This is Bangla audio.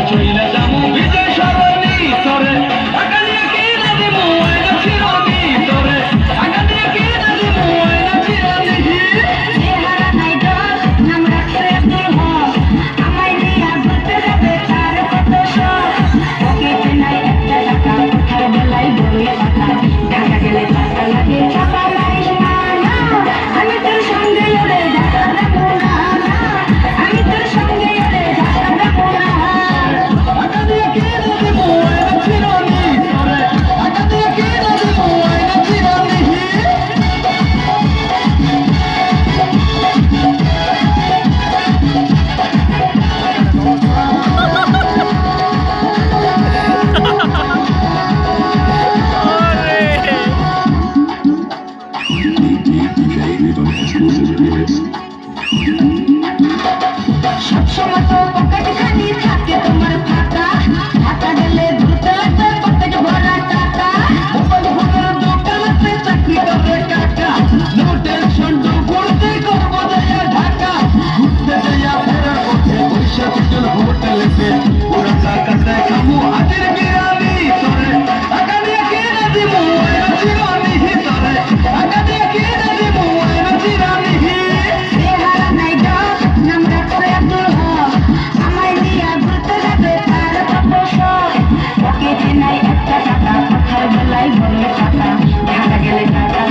চইলা যামু বিজয় সরণি তোরে টাকা দিয়ে কিনে দিমু আয়না চিরনি তোরে টাকা দিয়ে কিনে দিমু আয়না চিরনি চেহারা নাই দোষ নাম রাখছে আব্দুল হক আমায় নিয়ে ঘুরতে যাবে তার কত শখ পকেটে নাই একটা টাকা কোথার বেলাই বলে কথা ঢাকা গেলে টাকা লাগে চাপা নাই না না আমি তোর সঙ্গে উড়ে ঢাকা দেবো না না আমি তোর সঙ্গে উড়ে ঢাকা দেবো না টাকা দিয়ে কিনে দিমু আয়না চিরনি তোরে টাকা দিয়ে কিনে দিমু আয়না চিরনি সবসময় তো পকেট খালি থাকে তোমার ফাঁকা ঢাকা গেলে ঘুরতে লাগবে পকেট ভরা টাকা মোবাইল ফোনের দোকানেতে চাকরি করে কাকা নো টেনশন ঘুরতে করবো যাইয়া ঢাকা ঘুরতে যাইয়া ফেরার পথে বৈশা চিকেন হোটেলেতে ওরা টাকাতে খামু হাতের বিরিয়ানি তোরে টাকা দিয়ে কিনে দিমু আয়না চিরনি তোরে টাকা দিয়ে কিনে দিমু আয়না চিরনি চেহারা নাই দোষ নাম রাখছে আব্দুল হক আমায় নিয়ে ঘুরতে যাবে তার কত শখ পকেটে নাই একটা টাকা কোথার বেলায় বলে টাকা ঢাকা গেলে টাকা